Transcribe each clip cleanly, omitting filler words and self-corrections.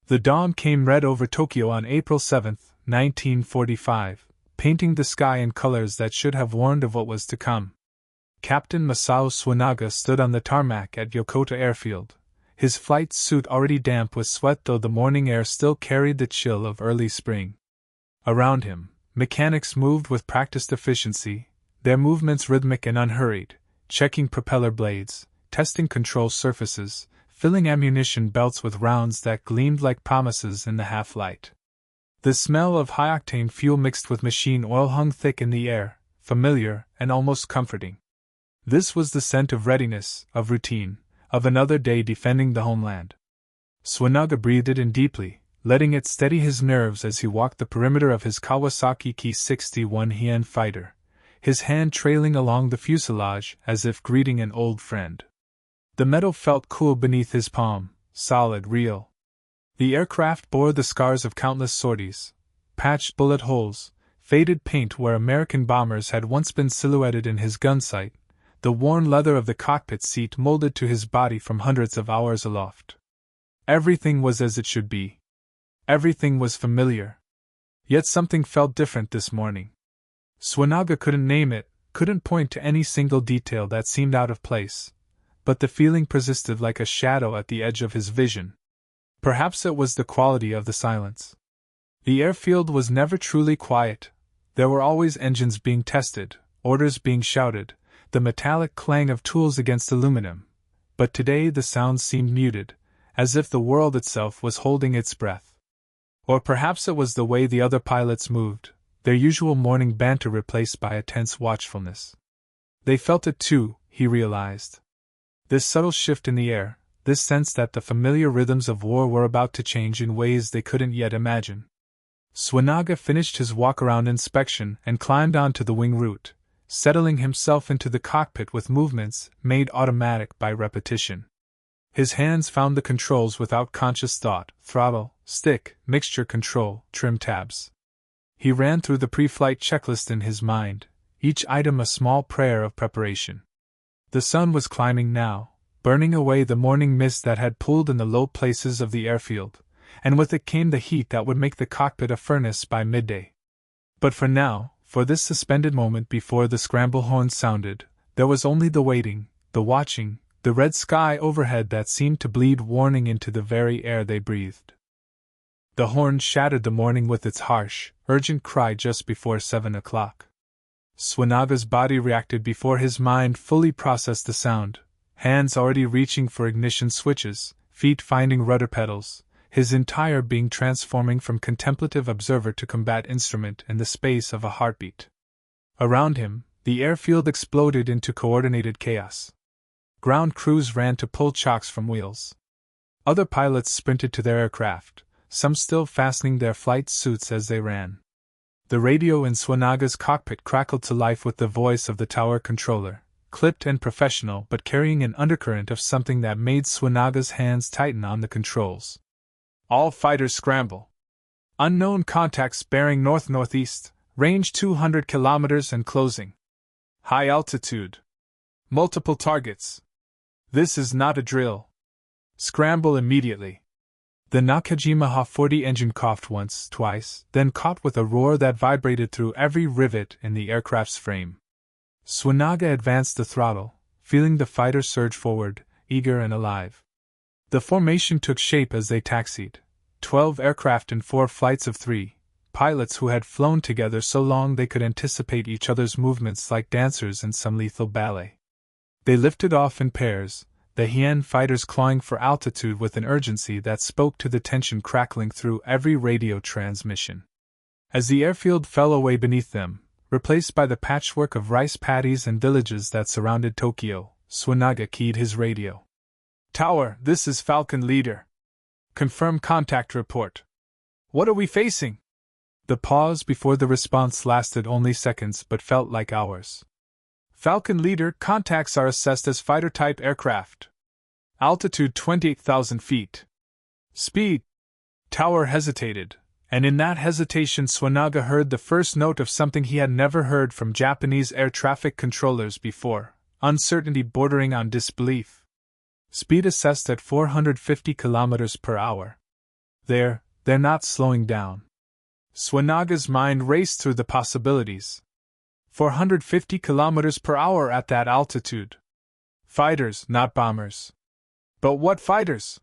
The dawn came red over Tokyo on April 7, 1945, painting the sky in colors that should have warned of what was to come. Captain Masao Suenaga stood on the tarmac at Yokota Airfield, his flight suit already damp with sweat though the morning air still carried the chill of early spring. Around him, mechanics moved with practiced efficiency, their movements rhythmic and unhurried, checking propeller blades, testing control surfaces, filling ammunition belts with rounds that gleamed like promises in the half-light. The smell of high-octane fuel mixed with machine oil hung thick in the air, familiar and almost comforting. This was the scent of readiness, of routine, of another day defending the homeland. Suenaga breathed it in deeply, letting it steady his nerves as he walked the perimeter of his Kawasaki Ki-61 Hien fighter, his hand trailing along the fuselage as if greeting an old friend. The metal felt cool beneath his palm, solid, real. The aircraft bore the scars of countless sorties, patched bullet holes, faded paint where American bombers had once been silhouetted in his gun sight, the worn leather of the cockpit seat molded to his body from hundreds of hours aloft. Everything was as it should be. Everything was familiar. Yet something felt different this morning. Suenaga couldn't name it, couldn't point to any single detail that seemed out of place, but the feeling persisted like a shadow at the edge of his vision. Perhaps it was the quality of the silence. The airfield was never truly quiet. There were always engines being tested, orders being shouted, the metallic clang of tools against aluminum. But today the sounds seemed muted, as if the world itself was holding its breath. Or perhaps it was the way the other pilots moved, their usual morning banter replaced by a tense watchfulness. They felt it too, he realized. This subtle shift in the air, this sense that the familiar rhythms of war were about to change in ways they couldn't yet imagine. Suenaga finished his walk-around inspection and climbed onto the wing root, settling himself into the cockpit with movements made automatic by repetition. His hands found the controls without conscious thought: throttle, stick, mixture control, trim tabs. He ran through the pre-flight checklist in his mind, each item a small prayer of preparation. The sun was climbing now, burning away the morning mist that had pooled in the low places of the airfield, and with it came the heat that would make the cockpit a furnace by midday. But for now, for this suspended moment before the scramble horn sounded, there was only the waiting, the watching, the red sky overhead that seemed to bleed warning into the very air they breathed. The horn shattered the morning with its harsh, urgent cry just before 7 o'clock. Suenaga's body reacted before his mind fully processed the sound, hands already reaching for ignition switches, feet finding rudder pedals, his entire being transforming from contemplative observer to combat instrument in the space of a heartbeat. Around him, the airfield exploded into coordinated chaos. Ground crews ran to pull chocks from wheels. Other pilots sprinted to their aircraft, some still fastening their flight suits as they ran. The radio in Suenaga's cockpit crackled to life with the voice of the tower controller, clipped and professional but carrying an undercurrent of something that made Suenaga's hands tighten on the controls. All fighters scramble. Unknown contacts bearing north-northeast, range 200 kilometers and closing. High altitude. Multiple targets. This is not a drill. Scramble immediately. The Nakajima Ha-40 engine coughed once, twice, then caught with a roar that vibrated through every rivet in the aircraft's frame. Suenaga advanced the throttle, feeling the fighter surge forward, eager and alive. The formation took shape as they taxied. 12 aircraft in 4 flights of 3, pilots who had flown together so long they could anticipate each other's movements like dancers in some lethal ballet. They lifted off in pairs, the Hien fighters clawing for altitude with an urgency that spoke to the tension crackling through every radio transmission. As the airfield fell away beneath them, replaced by the patchwork of rice paddies and villages that surrounded Tokyo, Suenaga keyed his radio. "Tower, this is Falcon Leader. Confirm contact report. What are we facing?" The pause before the response lasted only seconds but felt like hours. "Falcon Leader, contacts are assessed as fighter-type aircraft. Altitude 28,000 feet. Speed." Tower hesitated, and in that hesitation Suenaga heard the first note of something he had never heard from Japanese air traffic controllers before: uncertainty bordering on disbelief. Speed assessed at 450 km per hour. They're not slowing down. Suenaga's mind raced through the possibilities. 450 kilometers per hour at that altitude. Fighters, not bombers. But what fighters?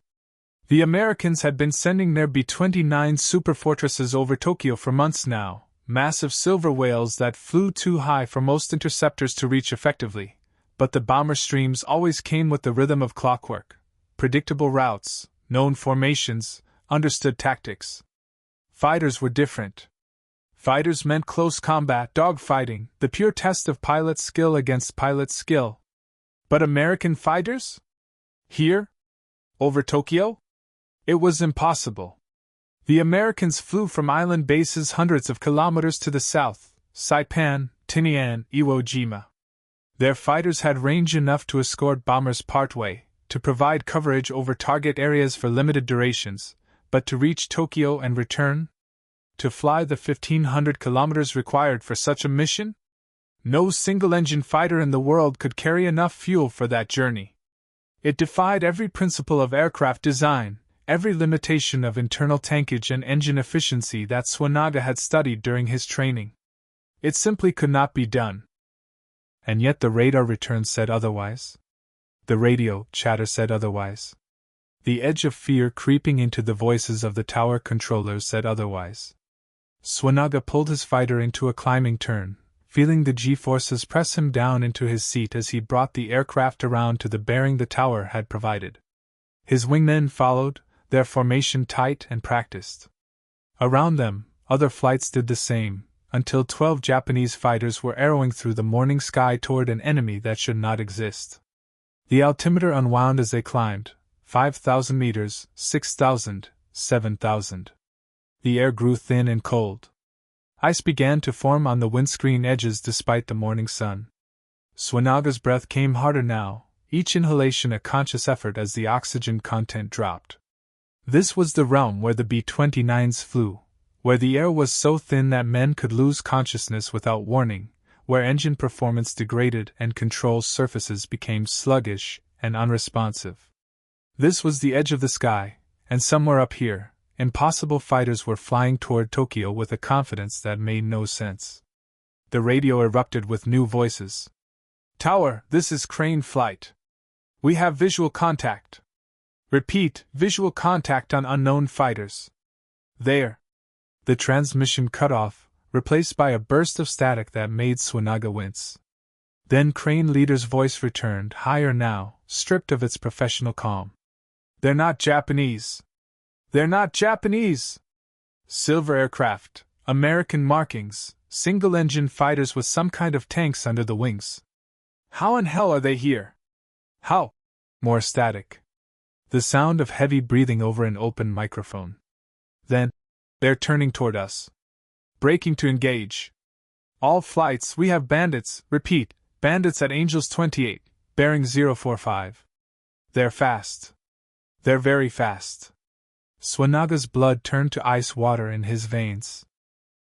The Americans had been sending their B-29 superfortresses over Tokyo for months now, massive silver whales that flew too high for most interceptors to reach effectively, but the bomber streams always came with the rhythm of clockwork, predictable routes, known formations, understood tactics. Fighters were different. Fighters meant close combat, dogfighting, the pure test of pilot skill against pilot skill. But American fighters? Here? Over Tokyo? It was impossible. The Americans flew from island bases hundreds of kilometers to the south, Saipan, Tinian, Iwo Jima. Their fighters had range enough to escort bombers partway, to provide coverage over target areas for limited durations, but to reach Tokyo and return? To fly the 1,500 kilometers required for such a mission? No single-engine fighter in the world could carry enough fuel for that journey. It defied every principle of aircraft design, every limitation of internal tankage and engine efficiency that Suenaga had studied during his training. It simply could not be done. And yet the radar returns said otherwise. The radio chatter said otherwise. The edge of fear creeping into the voices of the tower controllers said otherwise. Suenaga pulled his fighter into a climbing turn, feeling the G-forces press him down into his seat as he brought the aircraft around to the bearing the tower had provided. His wingmen followed, their formation tight and practiced. Around them, other flights did the same, until 12 Japanese fighters were arrowing through the morning sky toward an enemy that should not exist. The altimeter unwound as they climbed, 5,000 meters, 6,000, 7,000. The air grew thin and cold. Ice began to form on the windscreen edges despite the morning sun. Suenaga's breath came harder now, each inhalation a conscious effort as the oxygen content dropped. This was the realm where the B-29s flew, where the air was so thin that men could lose consciousness without warning, where engine performance degraded and control surfaces became sluggish and unresponsive. This was the edge of the sky, and somewhere up here, impossible fighters were flying toward Tokyo with a confidence that made no sense. The radio erupted with new voices. "Tower, this is Crane Flight. We have visual contact. Repeat, visual contact on unknown fighters. There." The transmission cut off, replaced by a burst of static that made Suenaga wince. Then Crane Leader's voice returned, higher now, stripped of its professional calm. "They're not Japanese. They're not Japanese! Silver aircraft, American markings, single-engine fighters with some kind of tanks under the wings. How in hell are they here? How?" More static. The sound of heavy breathing over an open microphone. Then, "They're turning toward us. Braking to engage. All flights, we have bandits, repeat, bandits at Angels 28, bearing 045. They're fast. They're very fast." Suenaga's blood turned to ice water in his veins.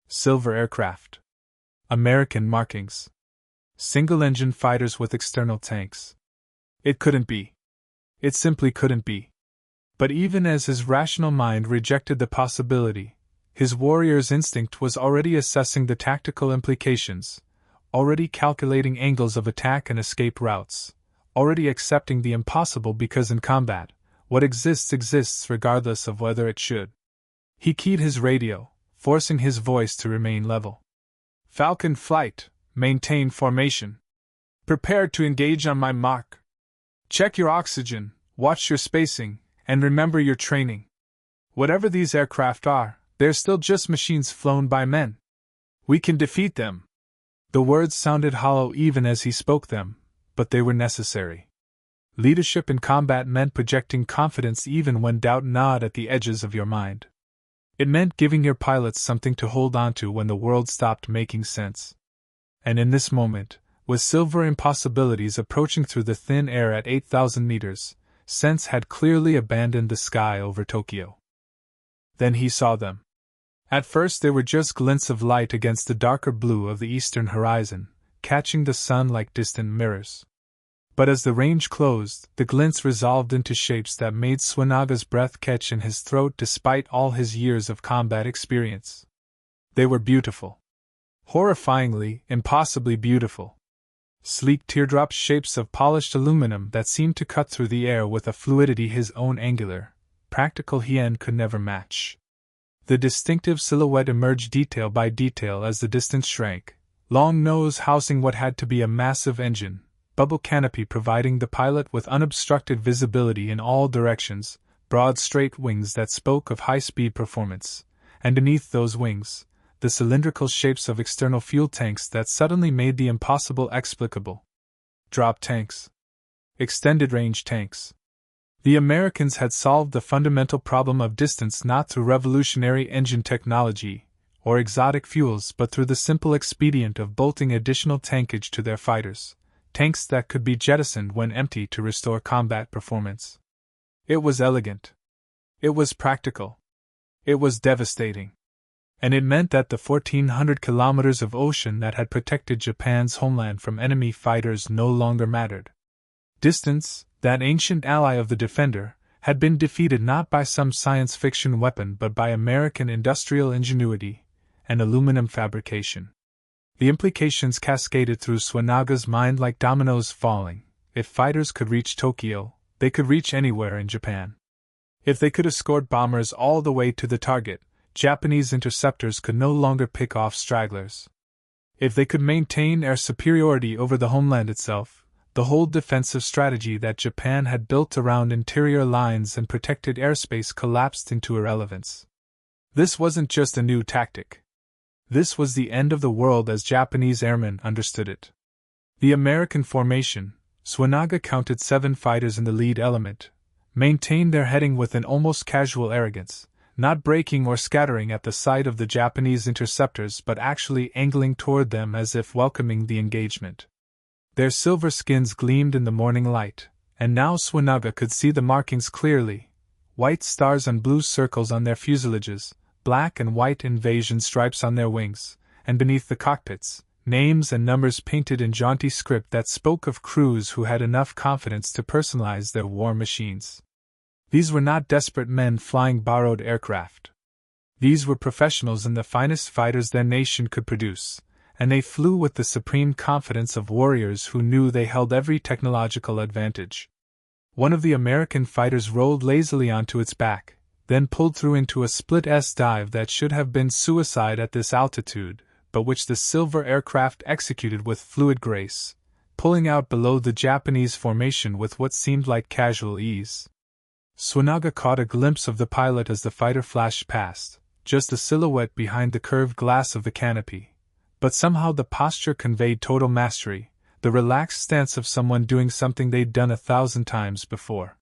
Silver aircraft. American markings. Single-engine fighters with external tanks. It couldn't be. It simply couldn't be. But even as his rational mind rejected the possibility, his warrior's instinct was already assessing the tactical implications, already calculating angles of attack and escape routes, already accepting the impossible because in combat, what exists regardless of whether it should. He keyed his radio, forcing his voice to remain level. "Falcon Flight, maintain formation. Prepare to engage on my mark. Check your oxygen, watch your spacing, and remember your training. Whatever these aircraft are, they're still just machines flown by men. We can defeat them." The words sounded hollow even as he spoke them, but they were necessary. Leadership in combat meant projecting confidence even when doubt gnawed at the edges of your mind. It meant giving your pilots something to hold on to when the world stopped making sense. And in this moment, with silver impossibilities approaching through the thin air at 8,000 meters, sense had clearly abandoned the sky over Tokyo. Then he saw them. At first they were just glints of light against the darker blue of the eastern horizon, catching the sun like distant mirrors. But as the range closed, the glints resolved into shapes that made Suenaga's breath catch in his throat despite all his years of combat experience. They were beautiful. Horrifyingly, impossibly beautiful. Sleek teardrop shapes of polished aluminum that seemed to cut through the air with a fluidity his own angular, practical hien could never match. The distinctive silhouette emerged detail by detail as the distance shrank, long nose housing what had to be a massive engine, bubble canopy providing the pilot with unobstructed visibility in all directions, broad straight wings that spoke of high-speed performance, and beneath those wings, the cylindrical shapes of external fuel tanks that suddenly made the impossible explicable. Drop tanks. Extended-range tanks. The Americans had solved the fundamental problem of distance not through revolutionary engine technology or exotic fuels but through the simple expedient of bolting additional tankage to their fighters, tanks that could be jettisoned when empty to restore combat performance. It was elegant. It was practical. It was devastating. And it meant that the 1,400 kilometers of ocean that had protected Japan's homeland from enemy fighters no longer mattered. Distance, that ancient ally of the defender, had been defeated not by some science fiction weapon but by American industrial ingenuity and aluminum fabrication. The implications cascaded through Suenaga's mind like dominoes falling. If fighters could reach Tokyo, they could reach anywhere in Japan. If they could escort bombers all the way to the target, Japanese interceptors could no longer pick off stragglers. If they could maintain air superiority over the homeland itself, the whole defensive strategy that Japan had built around interior lines and protected airspace collapsed into irrelevance. This wasn't just a new tactic. This was the end of the world as Japanese airmen understood it. The American formation, Suenaga counted 7 fighters in the lead element, maintained their heading with an almost casual arrogance, not breaking or scattering at the sight of the Japanese interceptors but actually angling toward them as if welcoming the engagement. Their silver skins gleamed in the morning light, and now Suenaga could see the markings clearly: white stars and blue circles on their fuselages, black and white invasion stripes on their wings, and beneath the cockpits, names and numbers painted in jaunty script that spoke of crews who had enough confidence to personalize their war machines. These were not desperate men flying borrowed aircraft. These were professionals and the finest fighters their nation could produce, and they flew with the supreme confidence of warriors who knew they held every technological advantage. One of the American fighters rolled lazily onto its back, then pulled through into a split S-dive that should have been suicide at this altitude, but which the silver aircraft executed with fluid grace, pulling out below the Japanese formation with what seemed like casual ease. Suenaga caught a glimpse of the pilot as the fighter flashed past, just a silhouette behind the curved glass of the canopy, but somehow the posture conveyed total mastery, the relaxed stance of someone doing something they'd done 1,000 times before.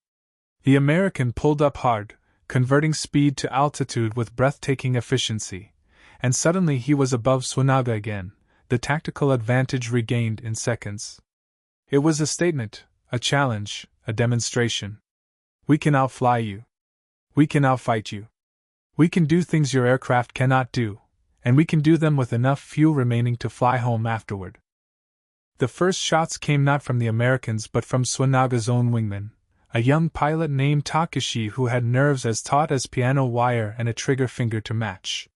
The American pulled up hard, converting speed to altitude with breathtaking efficiency, and suddenly he was above Suenaga again, the tactical advantage regained in seconds. It was a statement, a challenge, a demonstration. We can outfly you. We can outfight you. We can do things your aircraft cannot do, and we can do them with enough fuel remaining to fly home afterward. The first shots came not from the Americans but from Suenaga's own wingman, a young pilot named Takeshi who had nerves as taut as piano wire and a trigger finger to match.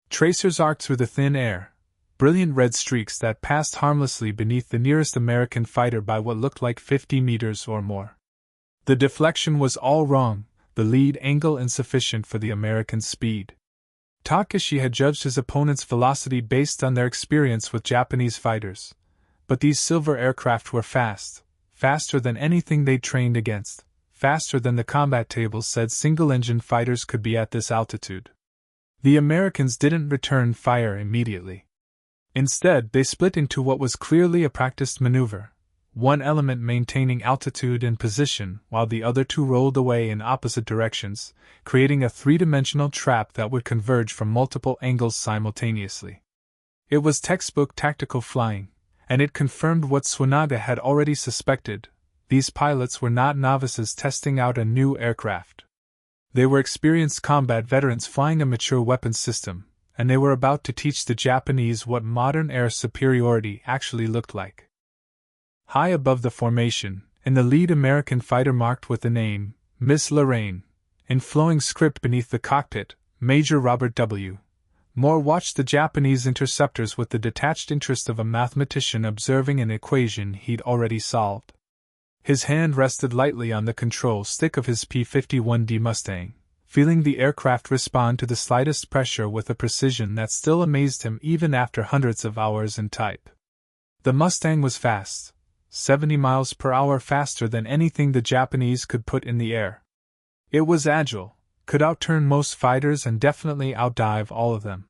Tracers arced through the thin air, brilliant red streaks that passed harmlessly beneath the nearest American fighter by what looked like 50 meters or more. The deflection was all wrong, the lead angle insufficient for the American's speed. Takeshi had judged his opponent's velocity based on their experience with Japanese fighters, but these silver aircraft were fast, faster than anything they'd trained against, faster than the combat tables said single-engine fighters could be at this altitude. The Americans didn't return fire immediately. Instead, they split into what was clearly a practiced maneuver, one element maintaining altitude and position while the other two rolled away in opposite directions, creating a three-dimensional trap that would converge from multiple angles simultaneously. It was textbook tactical flying, and it confirmed what Suenaga had already suspected: these pilots were not novices testing out a new aircraft. They were experienced combat veterans flying a mature weapons system, and they were about to teach the Japanese what modern air superiority actually looked like. High above the formation, in the lead American fighter marked with the name, Miss Lorraine, in flowing script beneath the cockpit, Major Robert W. Moore watched the Japanese interceptors with the detached interest of a mathematician observing an equation he'd already solved. His hand rested lightly on the control stick of his P-51D Mustang, feeling the aircraft respond to the slightest pressure with a precision that still amazed him even after hundreds of hours in type. The Mustang was fast, 70 miles per hour faster than anything the Japanese could put in the air. It was agile, could outturn most fighters and definitely outdive all of them.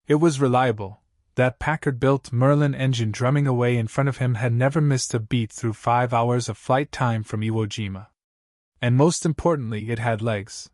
It was reliable. That Packard-built Merlin engine drumming away in front of him had never missed a beat through 5 hours of flight time from Iwo Jima. And most importantly, it had legs.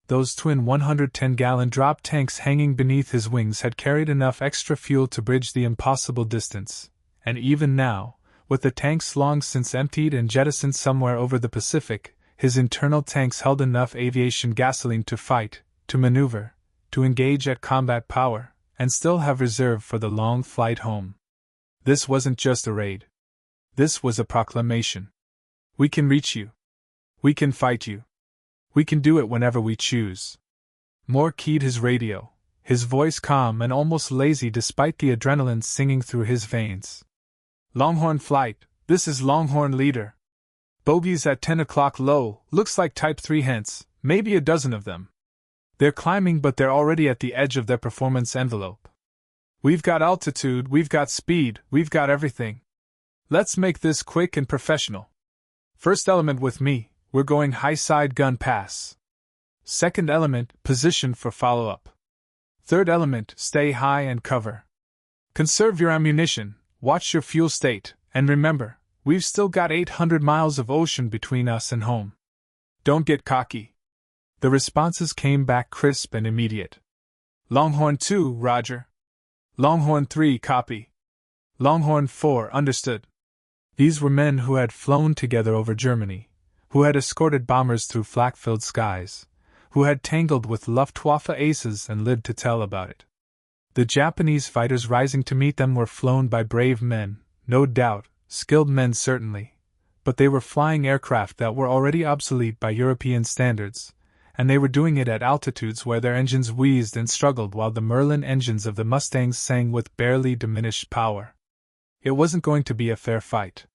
Those twin 110-gallon drop tanks hanging beneath his wings had carried enough extra fuel to bridge the impossible distance, and even now, with the tanks long since emptied and jettisoned somewhere over the Pacific, his internal tanks held enough aviation gasoline to fight, to maneuver, to engage at combat power, and still have reserve for the long flight home. This wasn't just a raid. This was a proclamation. We can reach you. We can fight you. We can do it whenever we choose. Moore keyed his radio, his voice calm and almost lazy despite the adrenaline singing through his veins. Longhorn flight, this is Longhorn leader. Bogies at 10 o'clock low, looks like Type 3 hence, maybe a dozen of them. They're climbing but they're already at the edge of their performance envelope. We've got altitude, we've got speed, we've got everything. Let's make this quick and professional. First element with me, we're going high side gun pass. Second element, position for follow-up. Third element, stay high and cover. Conserve your ammunition, watch your fuel state, and remember, we've still got 800 miles of ocean between us and home. Don't get cocky. The responses came back crisp and immediate. Longhorn 2, roger. Longhorn 3, copy. Longhorn 4, understood. These were men who had flown together over Germany, who had escorted bombers through flak-filled skies, who had tangled with Luftwaffe aces and lived to tell about it. The Japanese fighters rising to meet them were flown by brave men, no doubt, skilled men certainly, but they were flying aircraft that were already obsolete by European standards, and they were doing it at altitudes where their engines wheezed and struggled while the Merlin engines of the Mustangs sang with barely diminished power. It wasn't going to be a fair fight.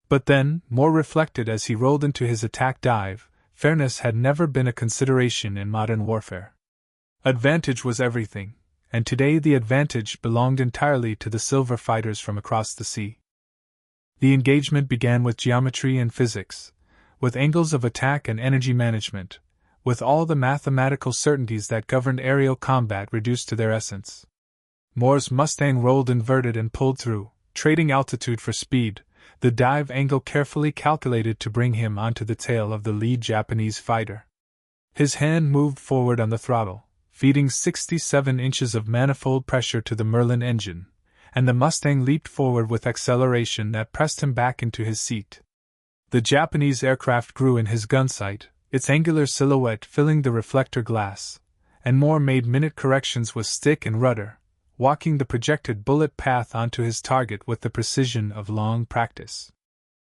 But then, Moore reflected as he rolled into his attack dive, fairness had never been a consideration in modern warfare. Advantage was everything, and today the advantage belonged entirely to the silver fighters from across the sea. The engagement began with geometry and physics, with angles of attack and energy management, with all the mathematical certainties that governed aerial combat reduced to their essence. Moore's Mustang rolled inverted and pulled through, trading altitude for speed, the dive angle carefully calculated to bring him onto the tail of the lead Japanese fighter. His hand moved forward on the throttle, feeding 67 inches of manifold pressure to the Merlin engine, and the Mustang leaped forward with acceleration that pressed him back into his seat. The Japanese aircraft grew in his gun sight, its angular silhouette filling the reflector glass, and Moore made minute corrections with stick and rudder, walking the projected bullet path onto his target with the precision of long practice.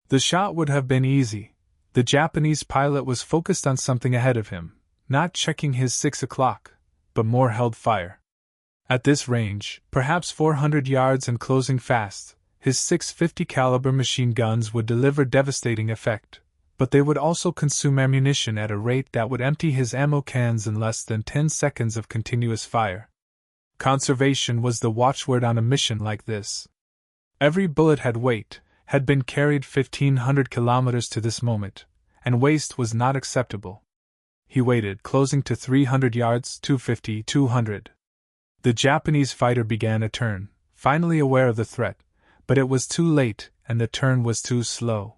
The shot would have been easy. The Japanese pilot was focused on something ahead of him, not checking his 6 o'clock, but Moore held fire. At this range, perhaps 400 yards and closing fast, his 650 caliber machine guns would deliver devastating effect, but they would also consume ammunition at a rate that would empty his ammo cans in less than 10 seconds of continuous fire. Conservation was the watchword on a mission like this. Every bullet had weight, had been carried 1,500 kilometers to this moment, and waste was not acceptable. He waited, closing to 300 yards, 250, 200. The Japanese fighter began a turn, finally aware of the threat, but it was too late, and the turn was too slow.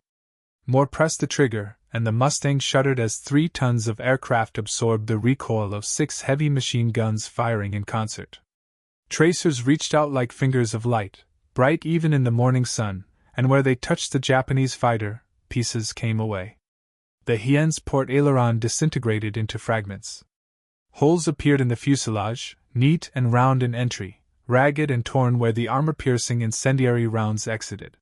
Moore pressed the trigger, and the Mustang shuddered as 3 tons of aircraft absorbed the recoil of 6 heavy machine guns firing in concert. Tracers reached out like fingers of light, bright even in the morning sun, and where they touched the Japanese fighter, pieces came away. The Hien's port aileron disintegrated into fragments. Holes appeared in the fuselage, neat and round in entry, ragged and torn where the armor-piercing incendiary rounds exited.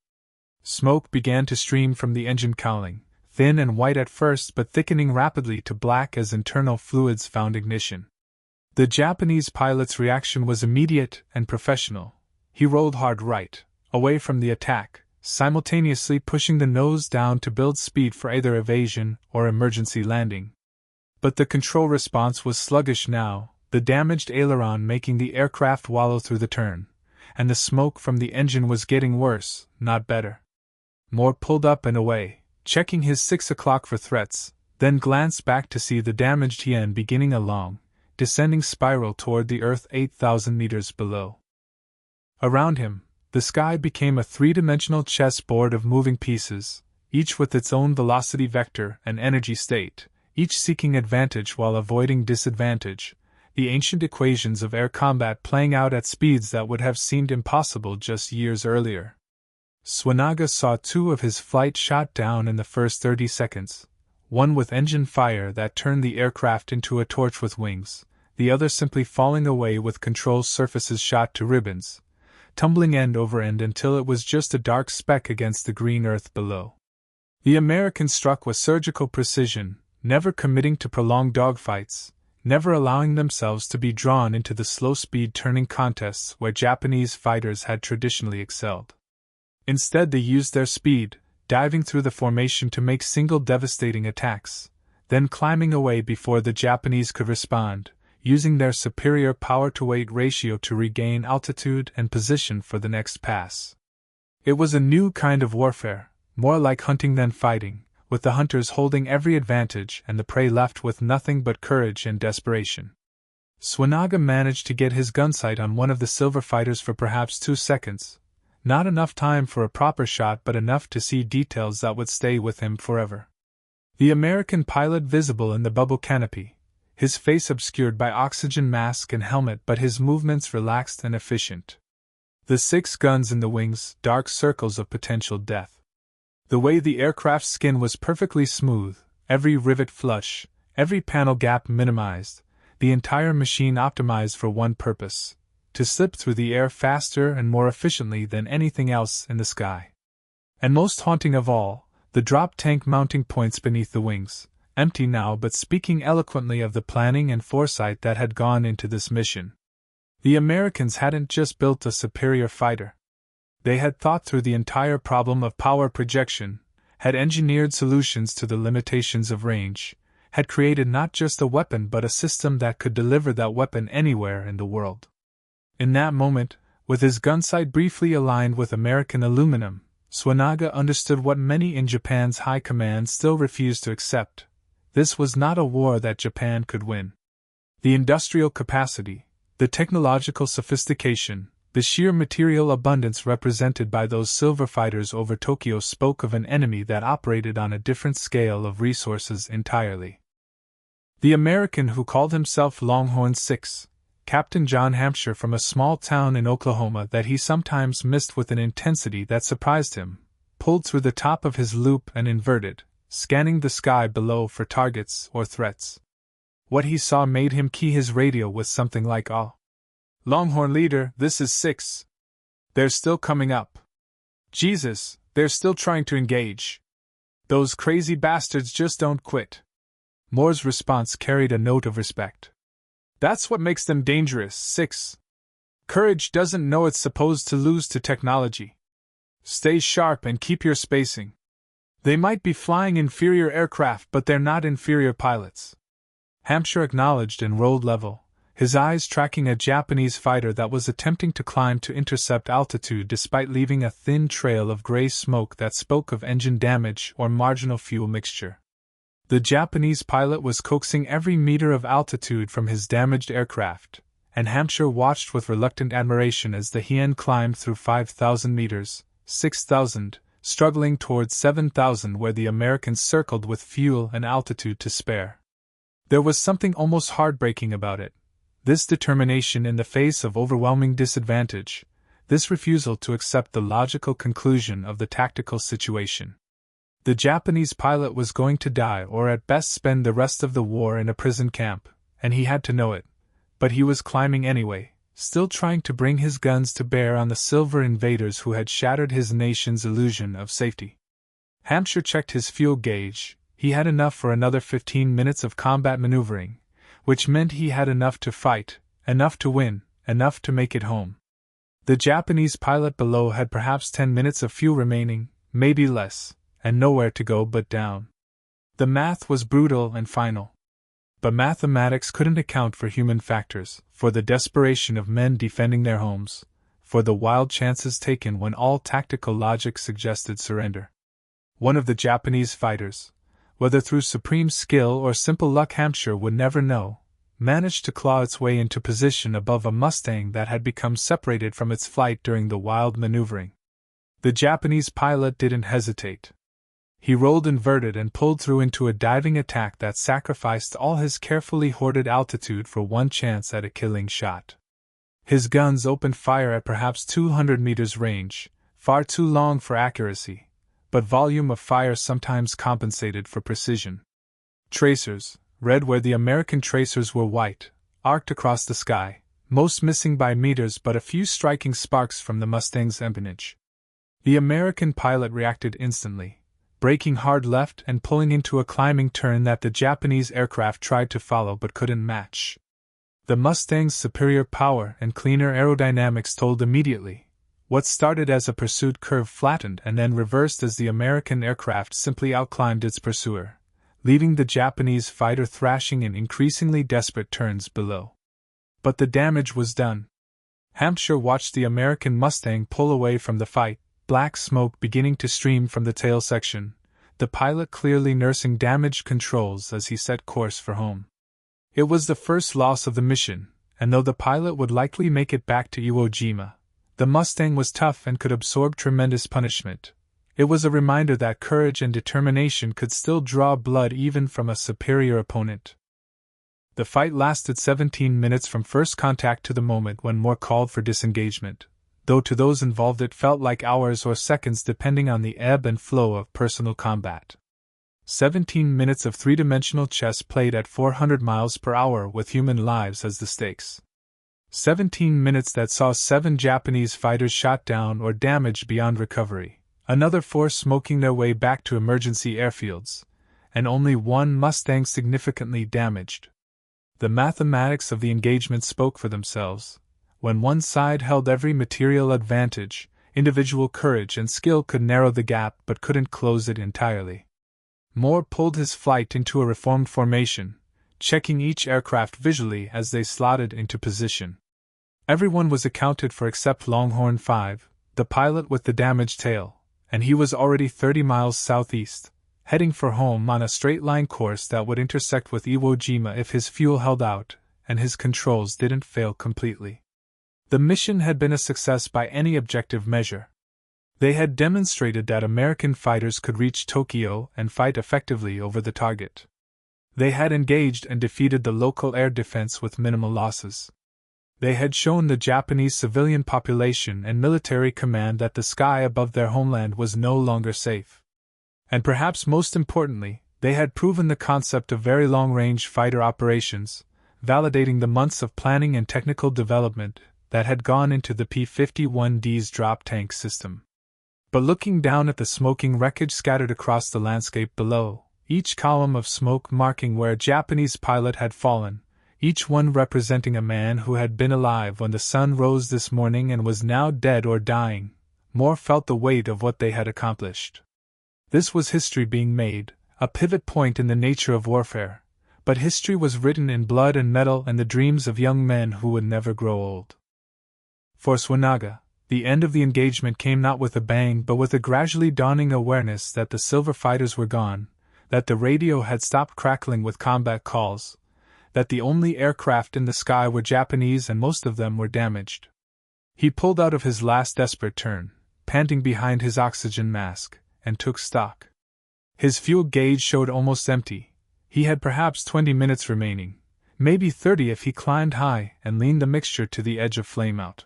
Smoke began to stream from the engine cowling, thin and white at first but thickening rapidly to black as internal fluids found ignition. The Japanese pilot's reaction was immediate and professional. He rolled hard right, away from the attack, simultaneously pushing the nose down to build speed for either evasion or emergency landing. But the control response was sluggish now, the damaged aileron making the aircraft wallow through the turn, and the smoke from the engine was getting worse, not better. Moore pulled up and away, checking his 6 o'clock for threats, then glanced back to see the damaged Yen beginning a long, descending spiral toward the Earth 8,000 meters below. Around him, the sky became a three-dimensional chessboard of moving pieces, each with its own velocity vector and energy state, each seeking advantage while avoiding disadvantage, the ancient equations of air combat playing out at speeds that would have seemed impossible just years earlier. Suenaga saw 2 of his flight shot down in the first 30 seconds, one with engine fire that turned the aircraft into a torch with wings, the other simply falling away with control surfaces shot to ribbons, tumbling end over end until it was just a dark speck against the green earth below. The Americans struck with surgical precision, never committing to prolonged dogfights, never allowing themselves to be drawn into the slow-speed turning contests where Japanese fighters had traditionally excelled. Instead, they used their speed, diving through the formation to make single devastating attacks, then climbing away before the Japanese could respond, using their superior power-to-weight ratio to regain altitude and position for the next pass. It was a new kind of warfare, more like hunting than fighting, with the hunters holding every advantage and the prey left with nothing but courage and desperation. Suenaga managed to get his gunsight on one of the silver fighters for perhaps 2 seconds, not enough time for a proper shot but enough to see details that would stay with him forever. The American pilot visible in the bubble canopy, his face obscured by oxygen mask and helmet but his movements relaxed and efficient. The 6 guns in the wings, dark circles of potential death. The way the aircraft's skin was perfectly smooth, every rivet flush, every panel gap minimized, the entire machine optimized for one purpose: to slip through the air faster and more efficiently than anything else in the sky. And most haunting of all, the drop tank mounting points beneath the wings, empty now but speaking eloquently of the planning and foresight that had gone into this mission. The Americans hadn't just built a superior fighter. They had thought through the entire problem of power projection, had engineered solutions to the limitations of range, had created not just a weapon but a system that could deliver that weapon anywhere in the world. In that moment, with his gunsight briefly aligned with American aluminum, Suenaga understood what many in Japan's high command still refused to accept. This was not a war that Japan could win. The industrial capacity, the technological sophistication, the sheer material abundance represented by those silver fighters over Tokyo spoke of an enemy that operated on a different scale of resources entirely. The American who called himself Longhorn 6, Captain John Hampshire from a small town in Oklahoma that he sometimes missed with an intensity that surprised him, pulled through the top of his loop and inverted, scanning the sky below for targets or threats. What he saw made him key his radio with something like awe. "Longhorn leader, this is 6. They're still coming up. Jesus, they're still trying to engage. Those crazy bastards just don't quit." Moore's response carried a note of respect. "That's what makes them dangerous, 6. Courage doesn't know it's supposed to lose to technology. Stay sharp and keep your spacing. They might be flying inferior aircraft, but they're not inferior pilots." Hampshire acknowledged and rolled level, his eyes tracking a Japanese fighter that was attempting to climb to intercept altitude despite leaving a thin trail of gray smoke that spoke of engine damage or marginal fuel mixture. The Japanese pilot was coaxing every meter of altitude from his damaged aircraft, and Hampshire watched with reluctant admiration as the Hien climbed through 5,000 meters, 6,000, struggling towards 7,000 where the Americans circled with fuel and altitude to spare. There was something almost heartbreaking about it, this determination in the face of overwhelming disadvantage, this refusal to accept the logical conclusion of the tactical situation. The Japanese pilot was going to die or at best spend the rest of the war in a prison camp, and he had to know it, but he was climbing anyway, still trying to bring his guns to bear on the silver invaders who had shattered his nation's illusion of safety. Hampshire checked his fuel gauge. He had enough for another 15 minutes of combat maneuvering, which meant he had enough to fight, enough to win, enough to make it home. The Japanese pilot below had perhaps 10 minutes of fuel remaining, maybe less, and nowhere to go but down. The math was brutal and final. But mathematics couldn't account for human factors, for the desperation of men defending their homes, for the wild chances taken when all tactical logic suggested surrender. One of the Japanese fighters, whether through supreme skill or simple luck Hampshire would never know, managed to claw its way into position above a Mustang that had become separated from its flight during the wild maneuvering. The Japanese pilot didn't hesitate. He rolled inverted and pulled through into a diving attack that sacrificed all his carefully hoarded altitude for one chance at a killing shot. His guns opened fire at perhaps 200 meters range, far too long for accuracy, but volume of fire sometimes compensated for precision. Tracers, red where the American tracers were white, arced across the sky, most missing by meters but a few striking sparks from the Mustang's empennage. The American pilot reacted instantly, braking hard left and pulling into a climbing turn that the Japanese aircraft tried to follow but couldn't match. The Mustang's superior power and cleaner aerodynamics told immediately. What started as a pursuit curve flattened and then reversed as the American aircraft simply outclimbed its pursuer, leaving the Japanese fighter thrashing in increasingly desperate turns below. But the damage was done. Hampshire watched the American Mustang pull away from the fight, black smoke beginning to stream from the tail section, the pilot clearly nursing damaged controls as he set course for home. It was the first loss of the mission, and though the pilot would likely make it back to Iwo Jima, the Mustang was tough and could absorb tremendous punishment. It was a reminder that courage and determination could still draw blood even from a superior opponent. The fight lasted 17 minutes from first contact to the moment when Moore called for disengagement, though to those involved it felt like hours or seconds depending on the ebb and flow of personal combat. 17 minutes of three-dimensional chess played at 400 miles per hour with human lives as the stakes. 17 minutes that saw 7 Japanese fighters shot down or damaged beyond recovery, another 4 smoking their way back to emergency airfields, and only 1 Mustang significantly damaged. The mathematics of the engagement spoke for themselves. When one side held every material advantage, individual courage and skill could narrow the gap but couldn't close it entirely. Moore pulled his flight into a reformed formation, checking each aircraft visually as they slotted into position. Everyone was accounted for except Longhorn 5, the pilot with the damaged tail, and he was already 30 miles southeast, heading for home on a straight-line course that would intersect with Iwo Jima if his fuel held out and his controls didn't fail completely. The mission had been a success by any objective measure. They had demonstrated that American fighters could reach Tokyo and fight effectively over the target. They had engaged and defeated the local air defense with minimal losses. They had shown the Japanese civilian population and military command that the sky above their homeland was no longer safe. And perhaps most importantly, they had proven the concept of very long-range fighter operations, validating the months of planning and technical development that had gone into the P-51D's drop tank system. But looking down at the smoking wreckage scattered across the landscape below, each column of smoke marking where a Japanese pilot had fallen, each one representing a man who had been alive when the sun rose this morning and was now dead or dying, Moore felt the weight of what they had accomplished. This was history being made, a pivot point in the nature of warfare, but history was written in blood and metal and the dreams of young men who would never grow old. For Suenaga, the end of the engagement came not with a bang but with a gradually dawning awareness that the silver fighters were gone, that the radio had stopped crackling with combat calls, that the only aircraft in the sky were Japanese and most of them were damaged. He pulled out of his last desperate turn, panting behind his oxygen mask, and took stock. His fuel gauge showed almost empty. He had perhaps 20 minutes remaining, maybe 30 if he climbed high and leaned the mixture to the edge of flameout.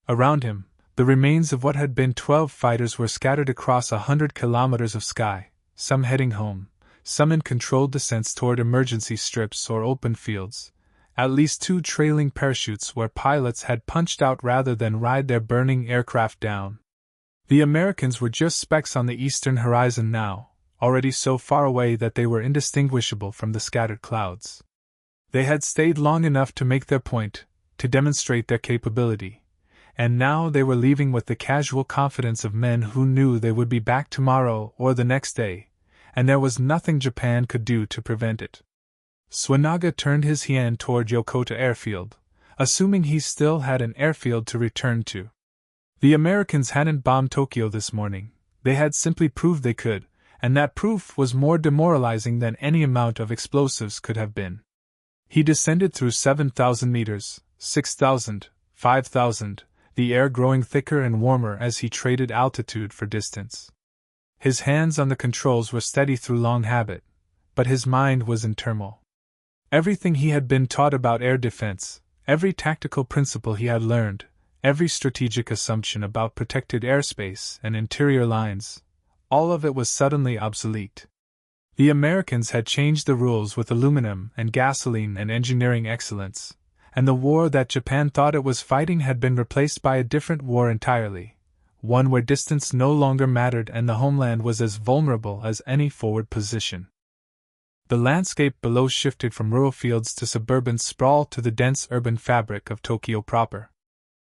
Around him, the remains of what had been 12 fighters were scattered across 100 kilometers of sky, some heading home, some in controlled descents toward emergency strips or open fields, At least 2 trailing parachutes where pilots had punched out rather than ride their burning aircraft down. The Americans were just specks on the eastern horizon now, already so far away that they were indistinguishable from the scattered clouds. They had stayed long enough to make their point, to demonstrate their capability, and now they were leaving with the casual confidence of men who knew they would be back tomorrow or the next day, and there was nothing Japan could do to prevent it. Suenaga turned his hand toward Yokota Airfield, assuming he still had an airfield to return to. The Americans hadn't bombed Tokyo this morning, they had simply proved they could, and that proof was more demoralizing than any amount of explosives could have been. He descended through 7,000 meters, 6,000, 5,000, the air growing thicker and warmer as he traded altitude for distance. His hands on the controls were steady through long habit, but his mind was in turmoil. Everything he had been taught about air defense, every tactical principle he had learned, every strategic assumption about protected airspace and interior lines, all of it was suddenly obsolete. The Americans had changed the rules with aluminum and gasoline and engineering excellence, and the war that Japan thought it was fighting had been replaced by a different war entirely, one where distance no longer mattered and the homeland was as vulnerable as any forward position. The landscape below shifted from rural fields to suburban sprawl to the dense urban fabric of Tokyo proper.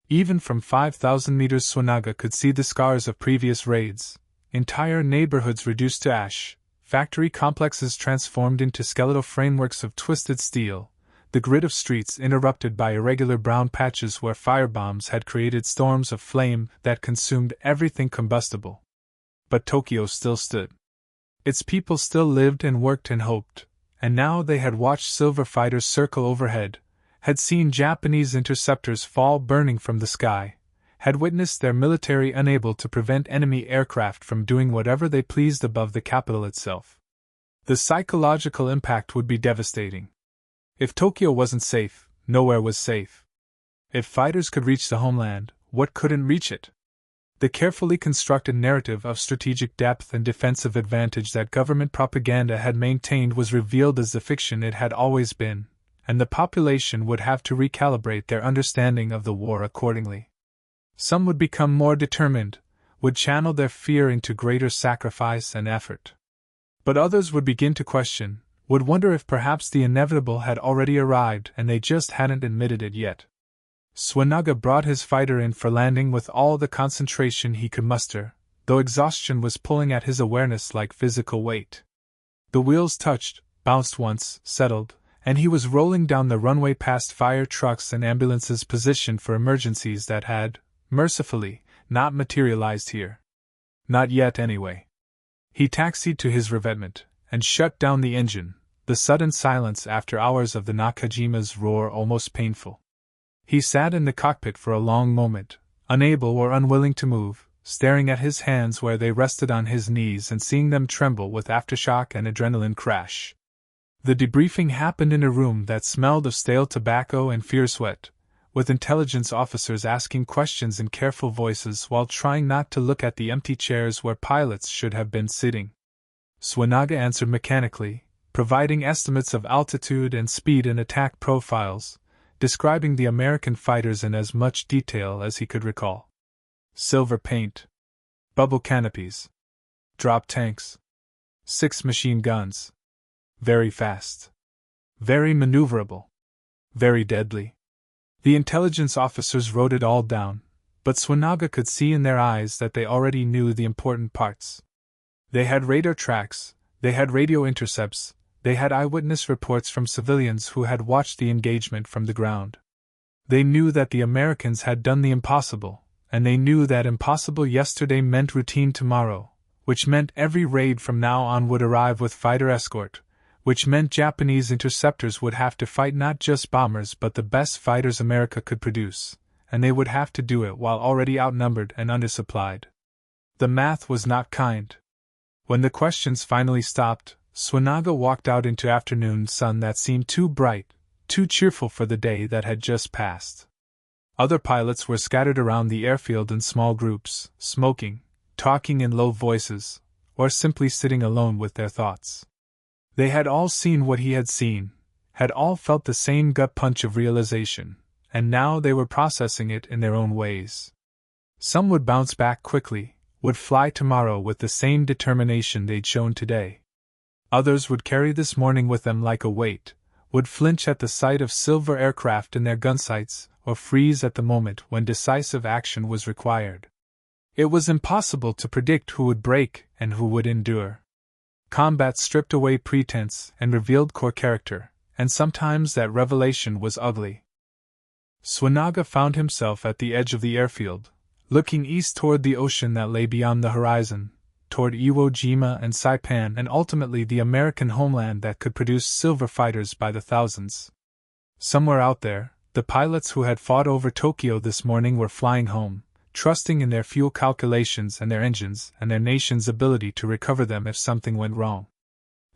Even from 5,000 meters, Suenaga could see the scars of previous raids, entire neighborhoods reduced to ash, factory complexes transformed into skeletal frameworks of twisted steel, the grid of streets interrupted by irregular brown patches where firebombs had created storms of flame that consumed everything combustible. But Tokyo still stood. Its people still lived and worked and hoped, and now they had watched silver fighters circle overhead, had seen Japanese interceptors fall burning from the sky, had witnessed their military unable to prevent enemy aircraft from doing whatever they pleased above the capital itself. The psychological impact would be devastating. If Tokyo wasn't safe, nowhere was safe. If fighters could reach the homeland, what couldn't reach it? The carefully constructed narrative of strategic depth and defensive advantage that government propaganda had maintained was revealed as the fiction it had always been, and the population would have to recalibrate their understanding of the war accordingly. Some would become more determined, would channel their fear into greater sacrifice and effort. But others would begin to question, would wonder if perhaps the inevitable had already arrived and they just hadn't admitted it yet. Suenaga brought his fighter in for landing with all the concentration he could muster, though exhaustion was pulling at his awareness like physical weight. The wheels touched, bounced once, settled, and he was rolling down the runway past fire trucks and ambulances positioned for emergencies that had, mercifully, not materialized here. Not yet, anyway. He taxied to his revetment, and shut down the engine, the sudden silence after hours of the Nakajima's roar almost painful. He sat in the cockpit for a long moment, unable or unwilling to move, staring at his hands where they rested on his knees and seeing them tremble with aftershock and adrenaline crash. The debriefing happened in a room that smelled of stale tobacco and fierce sweat, with intelligence officers asking questions in careful voices while trying not to look at the empty chairs where pilots should have been sitting. Suenaga answered mechanically, providing estimates of altitude and speed and attack profiles, describing the American fighters in as much detail as he could recall. Silver paint. Bubble canopies. Drop tanks. 6 machine guns. Very fast. Very maneuverable. Very deadly. The intelligence officers wrote it all down, but Suenaga could see in their eyes that they already knew the important parts. They had radar tracks, they had radio intercepts, they had eyewitness reports from civilians who had watched the engagement from the ground. They knew that the Americans had done the impossible, and they knew that impossible yesterday meant routine tomorrow, which meant every raid from now on would arrive with fighter escort, which meant Japanese interceptors would have to fight not just bombers but the best fighters America could produce, and they would have to do it while already outnumbered and undersupplied. The math was not kind. When the questions finally stopped, Suenaga walked out into afternoon sun that seemed too bright, too cheerful for the day that had just passed. Other pilots were scattered around the airfield in small groups, smoking, talking in low voices, or simply sitting alone with their thoughts. They had all seen what he had seen, had all felt the same gut punch of realization, and now they were processing it in their own ways. Some would bounce back quickly, would fly tomorrow with the same determination they'd shown today. Others would carry this morning with them like a weight, would flinch at the sight of silver aircraft in their gunsights, or freeze at the moment when decisive action was required. It was impossible to predict who would break and who would endure. Combat stripped away pretense and revealed core character, and sometimes that revelation was ugly. Suenaga found himself at the edge of the airfield, looking east toward the ocean that lay beyond the horizon, toward Iwo Jima and Saipan, and ultimately the American homeland that could produce silver fighters by the thousands. Somewhere out there, the pilots who had fought over Tokyo this morning were flying home, trusting in their fuel calculations and their engines and their nation's ability to recover them if something went wrong.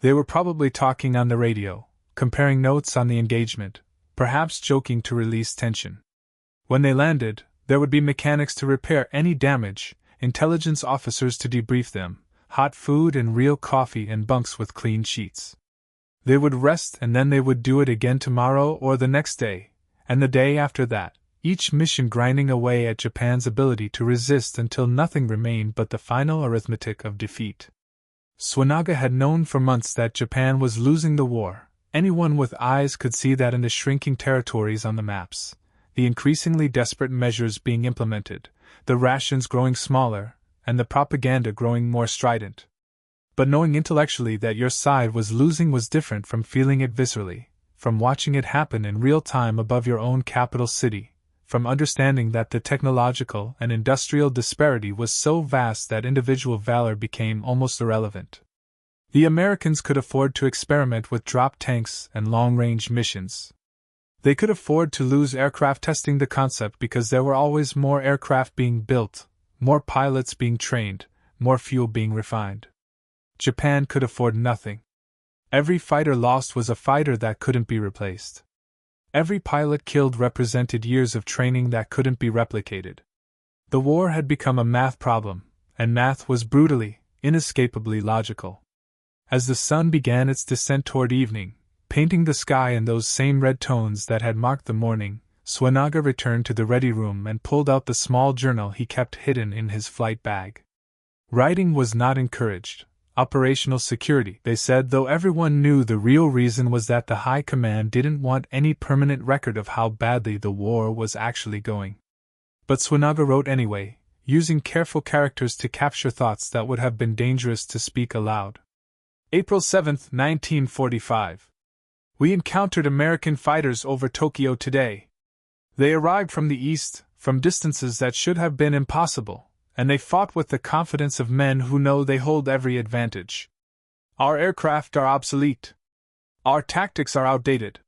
They were probably talking on the radio, comparing notes on the engagement, perhaps joking to release tension. When they landed, there would be mechanics to repair any damage, intelligence officers to debrief them, hot food and real coffee and bunks with clean sheets. They would rest and then they would do it again tomorrow or the next day, and the day after that, each mission grinding away at Japan's ability to resist until nothing remained but the final arithmetic of defeat. Suenaga had known for months that Japan was losing the war. Anyone with eyes could see that in the shrinking territories on the maps, the increasingly desperate measures being implemented, the rations growing smaller, and the propaganda growing more strident. But knowing intellectually that your side was losing was different from feeling it viscerally, from watching it happen in real time above your own capital city, from understanding that the technological and industrial disparity was so vast that individual valor became almost irrelevant. The Americans could afford to experiment with drop tanks and long-range missions. They could afford to lose aircraft testing the concept because there were always more aircraft being built, more pilots being trained, more fuel being refined. Japan could afford nothing. Every fighter lost was a fighter that couldn't be replaced. Every pilot killed represented years of training that couldn't be replicated. The war had become a math problem, and math was brutally, inescapably logical. As the sun began its descent toward evening, painting the sky in those same red tones that had marked the morning, Suenaga returned to the ready room and pulled out the small journal he kept hidden in his flight bag. Writing was not encouraged. Operational security, they said, though everyone knew the real reason was that the High Command didn't want any permanent record of how badly the war was actually going. But Suenaga wrote anyway, using careful characters to capture thoughts that would have been dangerous to speak aloud. April 7, 1945. We encountered American fighters over Tokyo today. They arrived from the east, from distances that should have been impossible, and they fought with the confidence of men who know they hold every advantage. Our aircraft are obsolete. Our tactics are outdated.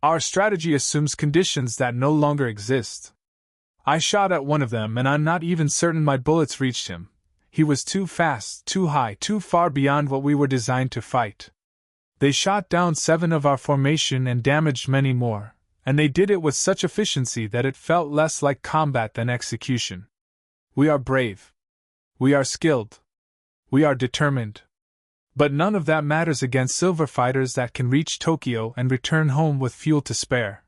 Our strategy assumes conditions that no longer exist. I shot at one of them and I'm not even certain my bullets reached him. He was too fast, too high, too far beyond what we were designed to fight. They shot down 7 of our formation and damaged many more, and they did it with such efficiency that it felt less like combat than execution. We are brave. We are skilled. We are determined. But none of that matters against silver fighters that can reach Tokyo and return home with fuel to spare.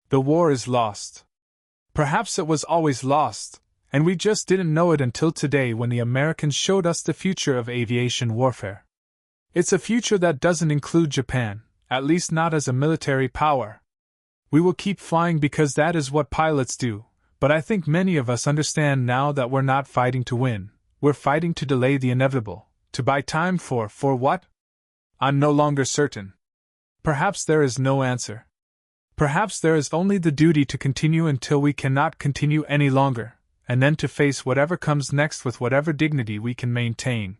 The war is lost. Perhaps it was always lost, and we just didn't know it until today when the Americans showed us the future of aviation warfare. It's a future that doesn't include Japan, at least not as a military power. We will keep flying because that is what pilots do, but I think many of us understand now that we're not fighting to win, we're fighting to delay the inevitable, to buy time for what? I'm no longer certain. Perhaps there is no answer. Perhaps there is only the duty to continue until we cannot continue any longer, and then to face whatever comes next with whatever dignity we can maintain.